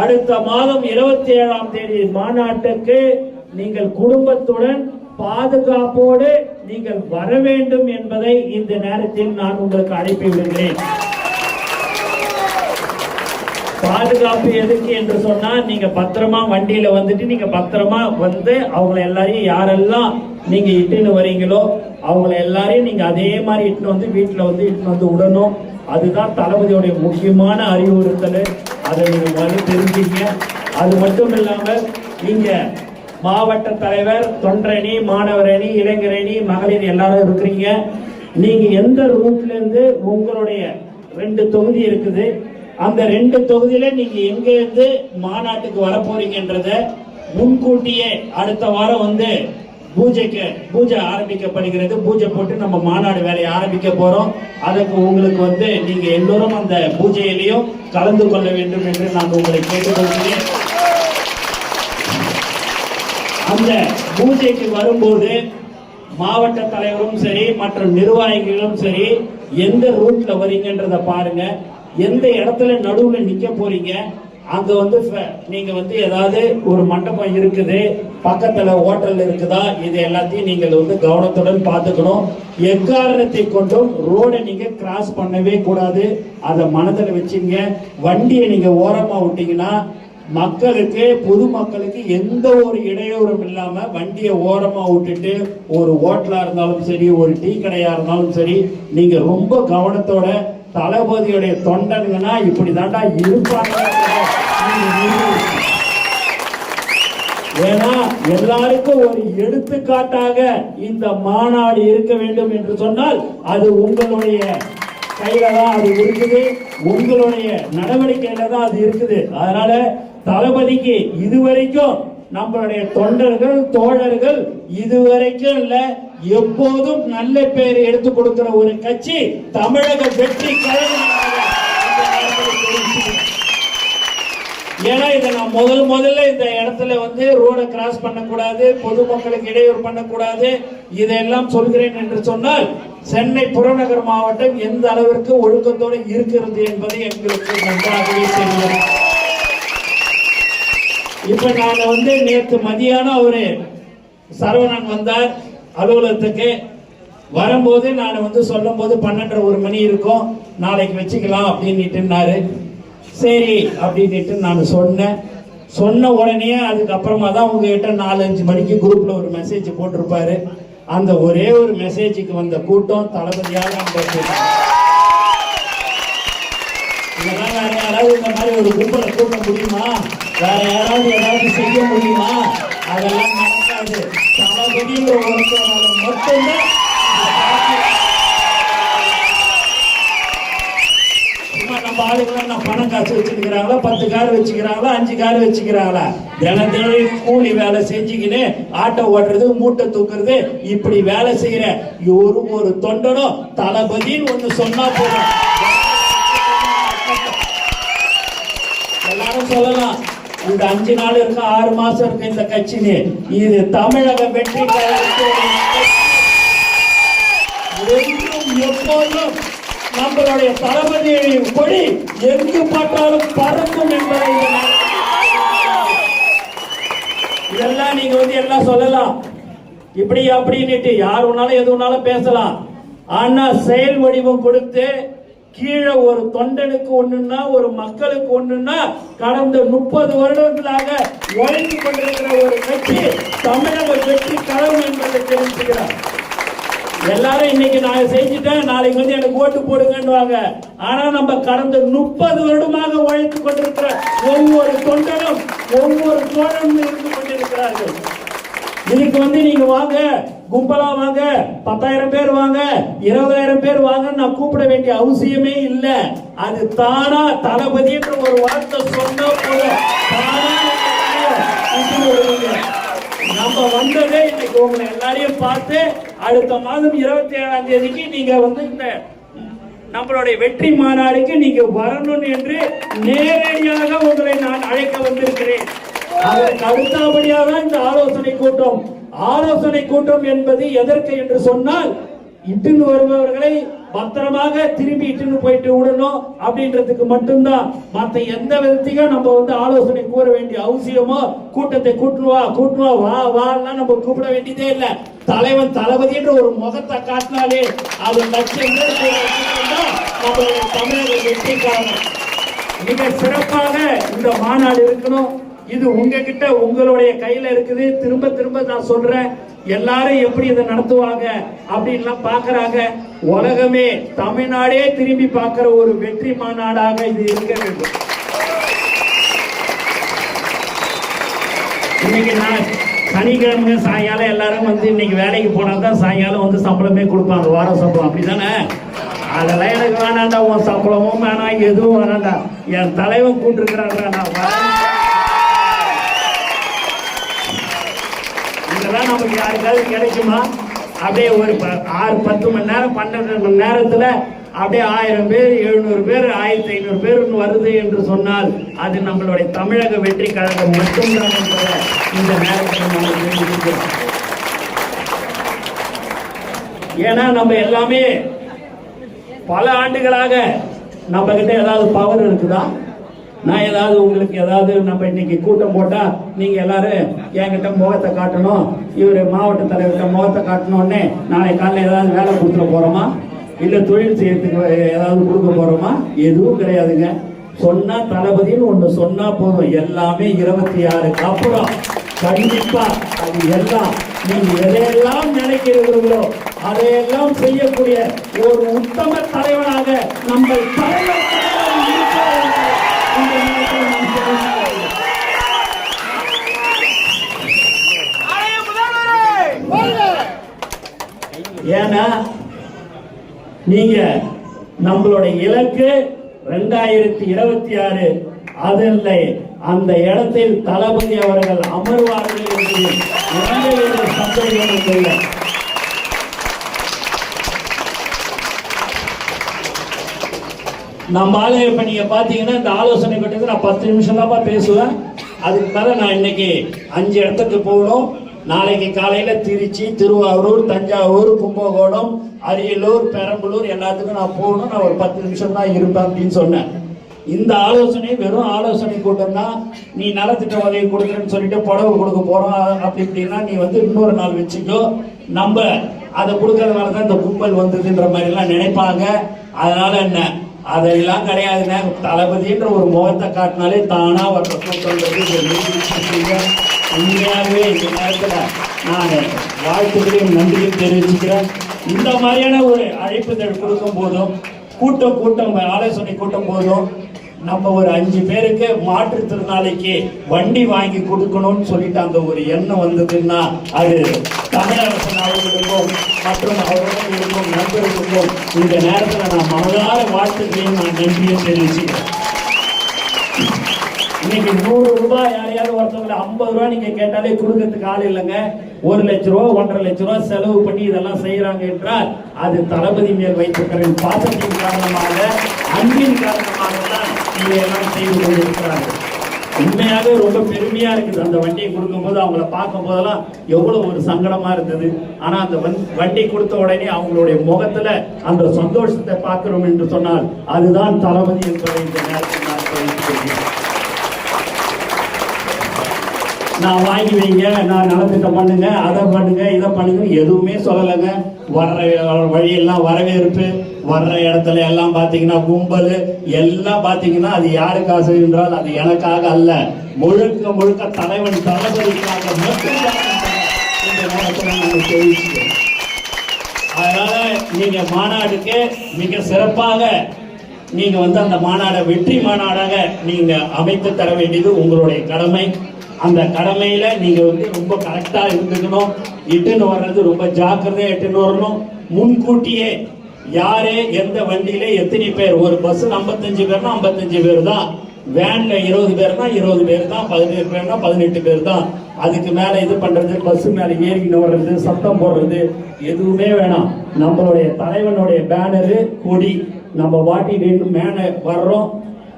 அடுத்த மாதம் 27ஆம் தேதி மாநாட்டுக்கு நீங்கள் குடும்பத்துடன் பாதுகாப்போடு நீங்கள் வர வேண்டும் என்பதை இந்த நேரத்தில் நான் உங்களுக்கு அழைப்பு விடுகிறேன். பாதுகாப்பு எதுக்கு என்று சொன்னா, நீங்க பத்திரமா வண்டியில வந்துட்டு நீங்க பத்திரமா வந்து அவங்கள எல்லாரையும் யாரெல்லாம் நீங்க இட்டுன்னு வரீங்களோ அவங்கள எல்லாரையும் நீங்க அதே மாதிரி இட்டுன்னு வந்து வீட்டுல வந்து இட்டுன்னு வந்து விடணும். அதுதான் தளபதியோடைய முக்கியமான அறிவுறுத்தல். அதை நீங்க தெரிஞ்சுங்க. அது மட்டும் இல்லாம இங்க மாவட்ட தலைவர், தொண்டரணி, மாணவர் அணி, இளைஞர் அணி, மகளிர் எல்லாரும் இருக்கிறீங்க. நீங்க எந்த ரூட்ல இருந்து உங்களுடைய 2 தொகுதி இருக்குது, அந்த 2 தொகுதியில நீங்க எங்க இருந்து மாநாட்டுக்கு வர போறீங்கன்றத முன்கூட்டியே அடுத்த வாரம் வந்து பூஜை ஆரம்பிக்கப்படுகிறது. பூஜை போட்டு நம்ம மாநாடு வேலையை ஆரம்பிக்க போறோம். அதுக்கு உங்களுக்கு வந்து நீங்க எல்லோரும் அந்த பூஜையிலையும் கலந்து கொள்ள வேண்டும் என்று நான் உங்களை கேட்டுக்கொள்கிறேன். அந்த பூஜைக்கு வரும்போது மாவட்ட தலைவரும் சரி மற்ற நிர்வாகிகளும் சரி எந்த ரூட்ல வரீங்கன்றத பாருங்க. எந்த இடத்துல நடுவுல நிக்க போறீங்க, அங்க வந்து நீங்க வந்து ஏதாவது ஒரு மண்டபம் இருக்குது, பக்கத்துல ஹோட்டல் இருக்குதா, இது எல்லாத்தையும் நீங்கள் வந்து கவனத்துடன் பார்த்துக்கணும். எக்காரணத்தை கொண்டும் ரோடை நீங்க கிராஸ் பண்ணவே கூடாது. அதை மனதில் வச்சுங்க. வண்டியை நீங்க ஓரமா விட்டீங்கன்னா மக்களுக்கு, பொதுமக்களுக்கு எந்த ஒரு இடையூறும் இல்லாம வண்டியை ஓரமா விட்டுட்டு ஒரு ஹோட்டலா இருந்தாலும் சரி, ஒரு டீ கடையா இருந்தாலும் சரி, நீங்க ரொம்ப கவனத்தோட தளபதியுடைய தொண்டனுங்கன்னா இப்படி தாண்டா இருப்பாங்க. ஏன்னா எல்லாருக்கும் ஒரு எடுத்துக்காட்டாக இந்த மாநாடு இருக்க வேண்டும் என்று சொன்னால் அது உங்களுடைய கையில தான் அது இருக்குது, உங்களுடைய நடவடிக்கையில தான் அது இருக்குது. அதனால தளபதிக்கு இதுவரைக்கும் நம்மளுடைய தொண்டர்கள், தோழர்கள் இதுவரைக்கும் இல்ல எப்போதும் நல்ல பேர் எடுத்து கொடுக்கிற ஒரு கட்சி தமிழக வெற்றி கழகம். ஏன்னா இதை நான் முதல்ல இந்த இடத்துல வந்து ரோட கிராஸ் பண்ணக்கூடாது, பொதுமக்களுக்கு இடையூறு பண்ணக்கூடாது, இதெல்லாம் சொல்கிறேன் என்று சொன்னால் சென்னை புறநகர் மாவட்டம் எந்த அளவிற்கு ஒழுக்கத்தோடு இருக்கிறது என்பதை எங்களுக்கு நன்றாகவே தெரியும். இப்ப நாங்க வந்து நேற்று மதியானம் அவரு சரவணன் வந்தார் அலுவலகத்துக்கு. வரும்போது நான் வந்து சொல்லும் போது 12:30 மணி இருக்கும், நாளைக்கு வச்சுக்கலாம் அப்படின்னுட்டு. சரி அப்படின்ட்டு நான் சொன்ன உடனே அதுக்கப்புறமா தான் உங்ககிட்ட 4-5 மணிக்கு குரூப்ல ஒரு மெசேஜ் போட்டிருப்பாரு. அந்த ஒரே ஒரு மெசேஜுக்கு வந்த கூட்டம் தளபதியாக இதெல்லாம் வேற யாராவது இந்த மாதிரி ஒரு கும்பலை கூட்ட முடியுமா? வேற யாராவது ஏதாவது செய்ய முடியுமா? அதெல்லாம் நடக்காது. தளபதிங்கிற ஒருத்தனால மட்டும்தான். நம்ம ஆளுகளை பணம் காசு வச்சுக்கிறாங்களா, 10 கார் வச்சுக்கிறாங்களா, 5 கார் வச்சுக்கிறாங்களா? தினம் கூலி வேலை செஞ்சுக்கின்னு ஆட்டோ ஓட்டுறது, மூட்டை தூக்குறது, இப்படி வேலை செய்யற ஒரு தொண்டனும் தளபதின்னு ஒண்ணு சொன்னா போதும். எல்லாரும் சொல்லலாம் இந்த 5 நாள் இருக்கு, 6 மாசம் இருக்கு இந்த கட்சின்னு. இது தமிழக வெற்றி எப்போதும் நம்மளுடைய தளபதியை கொடி எங்கு பார்த்தாலும் பறக்கும் என்பதை இதெல்லாம் நீங்க வந்து எல்லாம் சொல்லலாம், இப்படி அப்படின்னு யார் வேணாலும் எது வேணாலும் பேசலாம். ஆனா செயல் வடிவம் கொடுத்து கீழே ஒரு தொண்டனுக்கு ஒண்ணுன்னா, ஒரு மக்களுக்கு ஒண்ணுன்னா கடந்த 30 வருடங்களாக உழைத்து கொண்டிருக்கிற ஒரு கட்சி தமிழக வெற்றி கழகம் என்பதை தெரிஞ்சுக்கிறார். எல்லாரும் இன்னைக்கு நான் செஞ்சுட்டேன், நாளைக்கு வந்து எனக்கு ஓட்டு போடுங்கன்னுவாங்க. ஆனா நம்ம கடந்த 30 வருடமாக உழைத்து கொண்டிருக்கிற ஒவ்வொரு தொண்டனும் ஒவ்வொரு தோழனும் இருந்து கொண்டிருக்கிறார்கள். இதுக்கு வந்து நீங்க வாங்க, கும்பலா வாங்க, 10,000 பேர் வாங்க, 20,000 பேர் வாங்க நான் கூப்பிட வேண்டிய அவசியமே இல்லை. அது தானா தளபதி என்ற ஒரு வார்த்தை சொன்ன போதும் நம்ம வந்ததே இன்னைக்கு உங்களை எல்லாரையும் பார்த்து அடுத்த மாதம் 27ஆம் தேதிக்கு நீங்க வந்து இந்த நம்மளுடைய வெற்றி மாநாடுக்கு நீங்க வரணும் என்று நேரடியாக உங்களை நான் அழைக்க வந்திருக்கிறேன். அதற்கு அடுத்தபடியாக இந்த ஆலோசனை கூட்டம் என்பது எதற்கு என்று சொன்னால், இட்டுன்னு வருபவர்களை பத்திரமாக திரும்பி இட்டுன்னு போயிட்டு விடணும் அப்படின்றதுக்கு மட்டும்தான். மற்ற எந்த விதத்தையும் நம்ம ஆலோசனை கூற வேண்டிய அவசியமோ, கூட்டத்தை கூட்டுவா வா வாலாம் நம்ம கூப்பிட வேண்டியதே இல்லை. தலைவன் தளபதி என்ற ஒரு முகத்தை காட்டினாலே அது லட்சம் நம்மளுடைய தமிழக வெற்றிக்காக மிக சிறப்பாக இந்த மாநாடு இருக்கணும். இது உங்ககிட்ட உங்களுடைய கையில இருக்குது. திரும்ப திரும்ப நான் சொல்றேன், எல்லாரும் எப்படி இதை நடத்துவாங்க அப்படின்லாம் பாக்குறாங்க. உலகமே தமிழ்நாடே திரும்பி பார்க்கிற ஒரு வெற்றி மாநாடாக இது இருக்க வேண்டும். இன்னைக்கு நான் சனிக்கிழமை சாயங்காலம் எல்லாரும் இன்னைக்கு வேலைக்கு போனா தான் சாயங்காலம் சம்பளமே கொடுப்பாங்க, வார சம்பளம். அப்படிதானே? அதெல்லாம் எனக்கு வேணாண்டா, உன் சம்பளமும் வேணாம், எதுவும் வேணாண்டா. என் தலைவன் கூட்டிருக்கிறாங்க, நான் இதெல்லாம் நமக்கு யாருக்காவது கிடைக்குமா? அப்படியே ஒரு 6-10 மணி நேரம் 12 மணி நேரத்துல அப்படியே 1000 பேர் 700 பேர் 1500 பேர் வருது என்று சொன்னால் அது நம்மளுடைய தமிழக வெற்றி கழகம் மட்டும்தான் என்பதை இந்த நேரத்தில் நம்ம தெரிவிக்கிறோம். ஏன்னா நம்ம எல்லாமே பல ஆண்டுகளாக நம்ம கிட்ட ஏதாவது பவர் இருக்குதா? நான் ஏதாவது உங்களுக்கு ஏதாவது நம்ம இன்னைக்கு கூட்டம் போட்டா நீங்க எல்லாரும் என்கிட்ட முகத்தை காட்டணும், இவரு மாவட்ட தலைவர்கிட்ட முகத்தை காட்டணும்னு நாளை காலையில் ஏதாவது வேலை கொடுத்துட போறோமா? இல்ல தொழில் செய்யறதுக்கு ஏதாவது கொடுக்க போறோமா? எதுவும் கிடையாதுங்க. சொன்னா தளபதினு ஒண்ணு சொன்னா போதும், எல்லாமே 26க்கு அப்புறம் கண்டிப்பா அது எல்லாம் நீங்க எதையெல்லாம் நினைக்கிறீர்களோ அதையெல்லாம் செய்யக்கூடிய ஒரு உத்தம தலைவனாக நம்ம தலைவர் ஏன்னா நீங்க நம்மளுடைய இலக்கு 2026 அதில் அந்த இடத்தில் தளபதி அவர்கள் அமர்வார்கள் என்று எந்த சந்தேகமும் இல்லை. நம்ம இப்ப நீங்க பாத்தீங்கன்னா இந்த ஆலோசனை கூட்டத்தில் நான் 10 நிமிஷம் தான் பேசுவேன். அதுக்கு மேல நான் இன்னைக்கு 5 இடத்துக்கு போகணும். நாளைக்கு காலையில திருச்சி, திருவாரூர், தஞ்சாவூர், கும்பகோணம், அரியலூர், பெரம்பலூர் எல்லாத்துக்கும் நான் போகணும். நான் ஒரு 10 நிமிஷம் தான் இருப்பேன் அப்படின்னு சொன்னேன். இந்த ஆலோசனை வெறும் ஆலோசனை கூட்டம் தான். நீ நலத்திட்ட உதவி கொடுக்குறேன்னு சொல்லிட்டு புடவை கொடுக்க போறோம் அப்படி இப்படின்னா நீ இன்னொரு நாள் வச்சுக்கோ. நம்ம அதை கொடுக்கறதுனால தான் இந்த கும்பல் வந்ததுன்ற மாதிரி எல்லாம் நினைப்பாங்க. அதனால என்ன, அதெல்லாம் கிடையாதுங்க. தளபதின்ற ஒரு முகத்தை காட்டினாலே தானா வர கூட்டம். உண்மையாகவே இந்த நேரத்தில் நான் வாழ்த்துக்களையும் நன்றியும் தெரிவிச்சுக்கிறேன். இந்த மாதிரியான ஒரு அழைப்புதல் கொடுக்கும் போதும் கூட்டம் ஆலோசனை கூட்டம் போதும் நம்ம ஒரு 5 பேருக்கு மாற்றுத்திறனாளிக்கு வண்டி வாங்கி கொடுக்கணும்னு சொல்லிட்டு அந்த ஒரு எண்ணம் வந்ததுன்னா அது தமிழரசன் அவர்களுக்கும் மற்றும் அவர்களுடன் இருக்கும் நண்பர்களுக்கும் இந்த நேரத்தில் நான் மனதார வாழ்த்துக்களையும் நான் நன்றியும் தெரிவிச்சுக்கிறேன். இன்னைக்கு 100 ரூபாய் யாரையாவது ஒருத்தவங்களை 50 ரூபாய் நீங்க கேட்டாலே கொடுக்கறதுக்கு ஆள் இல்லைங்க. 1 லட்ச ரூபா 1.5 லட்ச ரூபாய் செலவு பண்ணி இதெல்லாம் செய்யறாங்க என்றால் அது தளபதி மேல் வைத்திருக்கிற பாசத்தின் காரணமாக, அன்பின் காரணமாக தான் இதையெல்லாம் செய்து கொண்டிருக்கிறார்கள். உண்மையாக ரொம்ப பெருமையா இருக்குது. அந்த வண்டியை கொடுக்கும் போது அவங்கள பார்க்கும் போதெல்லாம் எவ்வளவு ஒரு சங்கடமா இருந்தது. ஆனா அந்த வண்டி கொடுத்த உடனே அவங்களுடைய முகத்துல அந்த சந்தோஷத்தை பார்க்கிறோம் என்று சொன்னால் அதுதான் தளபதி என்பதை இந்த நேரத்தில் நான் தெரிவித்துக் நான் வாங்கி வைங்க, நான் நலத்திட்டம் பண்ணுங்க, அதை பண்ணுங்க, இதை பண்ணுங்க எதுவுமே சொல்லலைங்க. வர்ற வழியெல்லாம் வரவேற்பு, வர்ற இடத்துல எல்லாம் பாத்தீங்கன்னா கும்பல் எல்லாம் பாத்தீங்கன்னா அது யாருக்காக என்றால் அது எனக்காக அல்ல, முழுக்க முழுக்க தலைவன் தளபதிக்காக மட்டும்தான் இந்த நேரத்தில் நான் தெரிவிச்சுக்கிறேன். அதனால நீங்க மாநாடுக்கு மிக சிறப்பாக நீங்க அந்த மாநாடை வெற்றி மாநாடாக நீங்க அமைத்து தர வேண்டியது உங்களுடைய கடமை. அந்த கடமையில நீங்க ரொம்ப கரெக்டா இருந்துக்கணும். இட்டுன்னு வர்றது ரொம்ப ஜாக்கிரதையா இட்டுன்னு வரணும். முன்கூட்டியே யாரு எந்த வண்டியில எத்தனை பேர், ஒரு பஸ் 55 பேர்னா 55 பேர் தான், வேன்ல 20 பேர்னா 20 பேர் தான், 17 பேர்னா 18 பேர் தான். அதுக்கு மேல இது பண்றது, பஸ் மேல ஏறிக்கிட்டு வர்றது, சத்தம் போடுறது எதுவுமே வேணாம். நம்மளுடைய தலைவனுடைய பேனரு, கொடி நம்ம வாட்டி மேல வர்றோம்,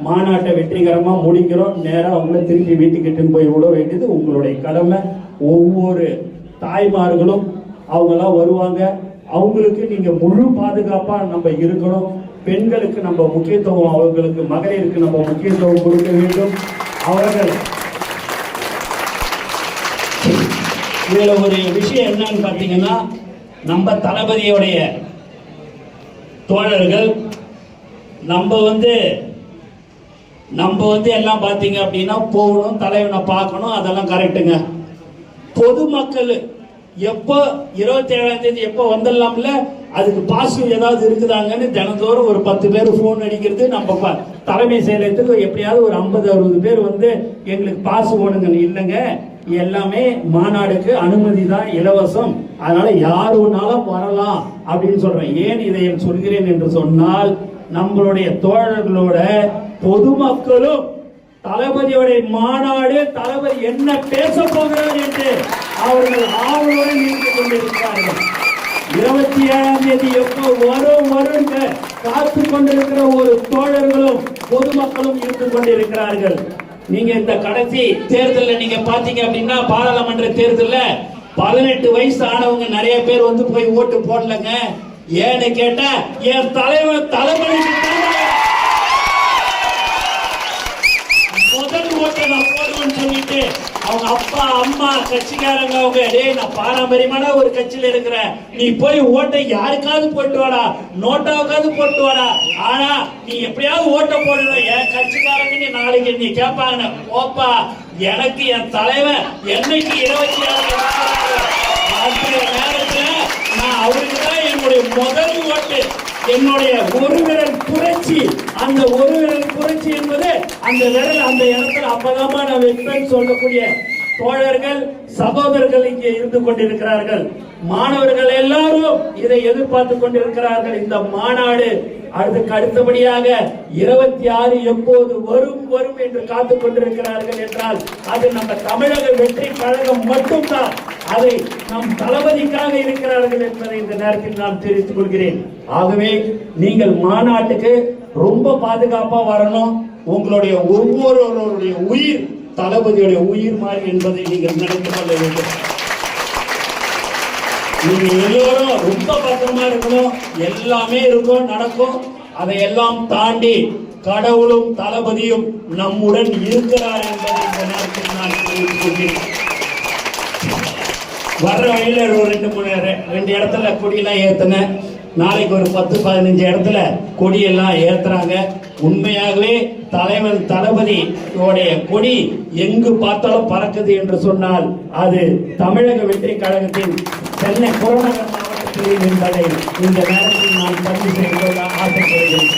மாநாட்டை வெற்றிகரமா முடிக்கிறோம், நேரம் அவங்கள திருப்பி வீட்டுக்கிட்டு போய் விட வேண்டியது உங்களுடைய கடமை. ஒவ்வொரு தாய்மார்களும் அவங்கெல்லாம் வருவாங்க, அவங்களுக்கு நீங்க முழு பாதுகாப்பா நம்ம இருக்கணும். பெண்களுக்கு நம்ம முக்கியத்துவம், அவர்களுக்கு மகளிருக்கு நம்ம முக்கியத்துவம் கொடுக்க வேண்டும். அவர்கள் இதுல ஒரு விஷயம் என்னன்னு பாத்தீங்கன்னா, நம்ம தளபதியோடைய தோழர்கள் நம்ம எல்லாம் பாத்தீங்க அப்படின்னா போகணும், தலைவனை பார்க்கணும், அதெல்லாம் கரெக்டுங்க. பொதுமக்கள் எப்போ 27ஆம் தேதி எப்போ வந்துடலாம்ல, அதுக்கு பாசிட்டிவ் ஏதாவது இருக்குதாங்கன்னு தினந்தோறும் ஒரு 10 பேர் போன் அடிக்கிறது. நம்ம தலைமை செயலகத்துக்கு எப்படியாவது ஒரு 50-60 பேர் எங்களுக்கு பாசு போடுங்க. இல்லைங்க, எல்லாமே மாநாடுக்கு அனுமதி தான், இலவசம். அதனால யாரு வேணாலும் வரலாம் அப்படின்னு சொல்றேன். ஏன் இதை சொல்கிறேன் என்று சொன்னால், நம்மளுடைய தோழர்களோட பொதுமக்களும் தளபதியோட மாநாடு, தளபதி என்ன பேச போகிறார் என்று அவர்கள் ஆவலோடு இருந்து கொண்டிருக்கிறார்கள். 27ஆம் தேதி எப்போ வரும் காத்து கொண்டிருக்கிற ஒரு தோழர்களும் பொதுமக்களும் இருந்து கொண்டிருக்கிறார்கள். நீங்க இந்த கடைசி தேர்தலில் நீங்க பாத்தீங்க அப்படின்னா, பாராளுமன்ற தேர்தலில் 18 வயசு ஆனவங்க நிறைய பேர் போய் ஓட்டு போடலங்க. ஏன்னு கேட்டா, என் தலைவர் தளபதிக்கு முதல் ஓட்டை நான் போடுவேன்னு சொல்லிட்டு அவங்க அப்பா அம்மா கட்சிக்காரங்க நான் பாரம்பரியமான ஒரு கட்சியில இருக்கிறேன், நீ போய் ஓட்டை யாருக்காவது போட்டு வாடா, நோட்டாவுக்காவது போட்டு வாடா, ஆனா நீ எப்படியாவது ஓட்ட போடுற என் கட்சிக்காரங்க நாளைக்கு நீ கேட்பாங்க. ஓப்பா, எனக்கு என் தலைவன் என்னைக்கு 26 நேரத்துல நான் அவருக்கு தான் என்னுடைய முதல் ஓட்டு. என்னுடைய ஒரு விரல் புரட்சி, அந்த ஒரு விரல் புரட்சி என்பது அந்த விரல் அந்த இடத்துல அப்பதான் நான் வைப்பேன்னு சொல்லக்கூடிய தோழர்கள் சகோதரர்கள் இங்கே இருந்து கொண்டிருக்கிறார்கள். மாணவர்கள் எல்லாரும் இதை எதிர்பார்த்து கொண்டிருக்கிறார்கள். இந்த மாநாடு அதுக்கு அடுத்தபடியாக 26 எப்போது வரும் என்று காத்துக் கொண்டிருக்கிறார்கள் என்றால், அது நம்ம தமிழக வெற்றி கழகம் மட்டும்தான். அதை நம் தளபதிக்காக இருக்கிறார்கள் என்பதை இந்த நேரத்தில் நான் தெரிவித்துக் கொள்கிறேன். ஆகவே நீங்கள் மாநாட்டுக்கு ரொம்ப பாதுகாப்பா வரணும். உங்களுடைய ஒவ்வொருவருடைய உயிர் தளபதியுடைய உயிர் மாதிரி என்பதை நீங்கள் நினைத்துக் கொள்ள வேண்டும். நீங்க எல்லோரும் ரொம்ப பத்திரமா இருக்கணும். எல்லாமே இருக்கும், நடக்கும். அதையெல்லாம் தாண்டி கடவுளும் தளபதியும் நம்முடன் இருக்கிறார் என்பதை இந்த நேரத்தில் நான் தெரிவித்துக் கொள்கிறேன். வர்ற வழியில ஒரு 2 இடத்துல கொடியெல்லாம் ஏத்தன. நாளைக்கு ஒரு 10-15 இடத்துல கொடியெல்லாம் ஏத்துறாங்க. உண்மையாகவே தலைவன் தளபதி கொடி எங்கு பார்த்தாலும் பறக்குது என்று சொன்னால் அது தமிழக வெற்றி கழகத்தின் சென்னை புறநகர் மாவட்டத்தில் என்பதை இந்த நேரத்தில் நான் பதிவு செய்து கொள்ள ஆசைப்படுகிறேன்.